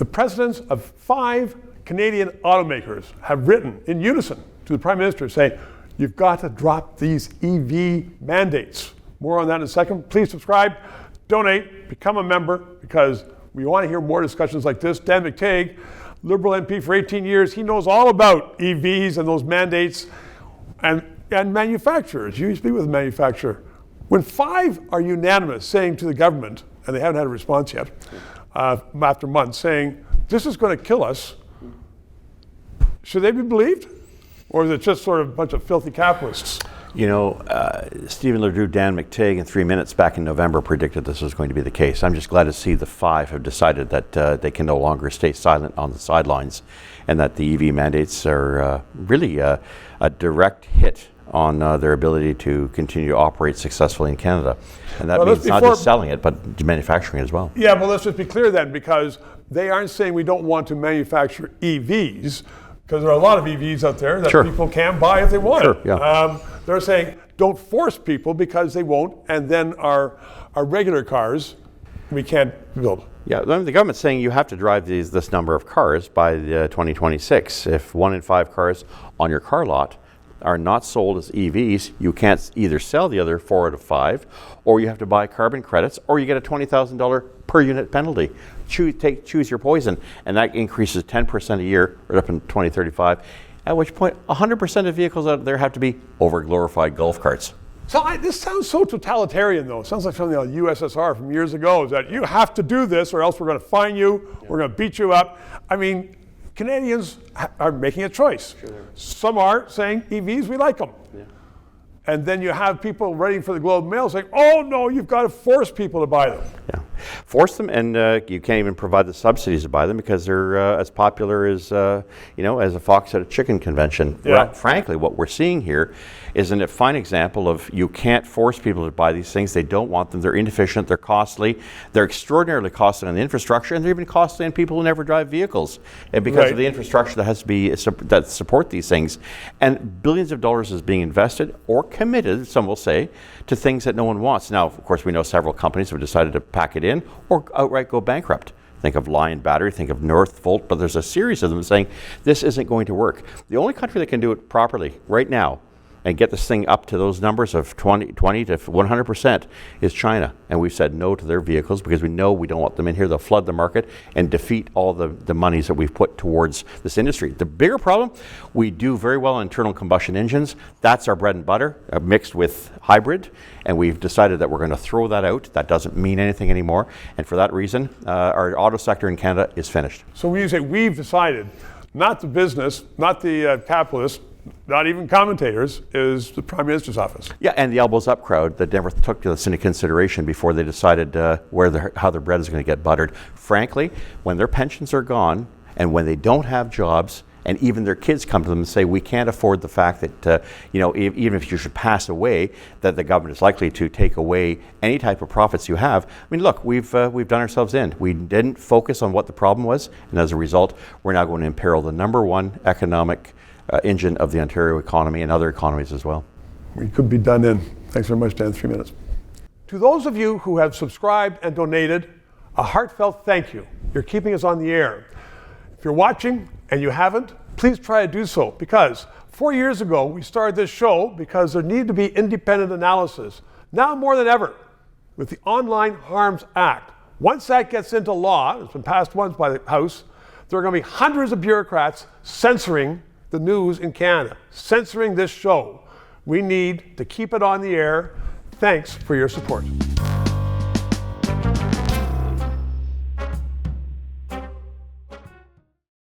The presidents of 5 Canadian automakers have written in unison to the Prime Minister saying, you've got to drop these EV mandates. More on that in a second. Please subscribe, donate, become a member, because we want to hear more discussions like this. Dan McTeague, Liberal MP for 18 years, he knows all about EVs and those mandates and manufacturers. You used to be with a manufacturer. When 5 are unanimous saying to the government, and they haven't had a response yet, after months, saying, this is going to kill us, should they be believed? Or is it just sort of a bunch of filthy capitalists? You know, Stephen LeDrew, Dan McTeague in 3 Minutes back in November predicted this was going to be the case. I'm just glad to see the 5 have decided that they can no longer stay silent on the sidelines, and that the EV mandates are really a direct hit on their ability to continue to operate successfally in Canada. And that means not just selling it, but manufacturing it as well. Yeah, well, let's just be clear then, because they aren't saying we don't want to manufacture EVs, because there are a lot of EVs out there that people can buy if they want it. Yeah. They're saying don't force people because they won't, and then our regular cars we can't build. Yeah, the government's saying you have to drive this number of cars by 2026. If 1 in 5 cars on your car lot are not sold as EVs, you can't either sell the other 4 out of 5, or you have to buy carbon credits, or you get a $20,000 per unit penalty. Choose your poison, and that increases 10% a year, right up in 2035. At which point, 100% of vehicles out there have to be over-glorified golf carts. So this sounds so totalitarian, though. It sounds like something like USSR from years ago, is that you have to do this, or else we're going to fine you, we're going to beat you up. I mean, Canadians are making a choice. Some are saying EVs, we like them. Yeah. And then you have people writing for the Globe and Mail saying, oh no, you've got to force people to buy them. Yeah, force them, and you can't even provide the subsidies to buy them because they're as popular as, as a fox at a chicken convention. Yeah. Frankly, what we're seeing here is a fine example of you can't force people to buy these things. They don't want them. They're inefficient. They're costly. They're extraordinarily costly on the infrastructure, and they're even costly on people who never drive vehicles, and because of the infrastructure that has to be that support these things. And billions of dollars is being invested or committed, some will say, to things that no one wants. Now, of course, we know several companies have decided to pack it in or outright go bankrupt. Think of Lion Battery, think of Northvolt, but there's a series of them saying this isn't going to work. The only country that can do it properly right now and get this thing up to those numbers of 20 to 100% is China. And we've said no to their vehicles because we know we don't want them in here. They'll flood the market and defeat all the monies that we've put towards this industry. The bigger problem, we do very well on internal combustion engines. That's our bread and butter, mixed with hybrid. And we've decided that we're going to throw that out. That doesn't mean anything anymore. And for that reason, our auto sector in Canada is finished. So when you say we've decided, not the business, not the capitalists, not even commentators, is the Prime Minister's office. Yeah, and the elbows up crowd that never took this into consideration before they decided how their bread is going to get buttered. Frankly, when their pensions are gone and when they don't have jobs, and even their kids come to them and say, we can't afford the fact that, even if you should pass away, that the government is likely to take away any type of profits you have. I mean, look, we've done ourselves in. We didn't focus on what the problem was, and as a result, we're now going to imperil the #1 economic engine of the Ontario economy and other economies as well. We could be done in. Thanks very much, Dan. 3 minutes. To those of you who have subscribed and donated, a heartfelt thank you. You're keeping us on the air. If you're watching and you haven't, please try to do so, because 4 years ago we started this show because there needed to be independent analysis. Now more than ever, with the Online Harms Act, once that gets into law, it's been passed once by the House, there are going to be hundreds of bureaucrats censoring the news in Canada, censoring this show. We need to keep it on the air. Thanks for your support.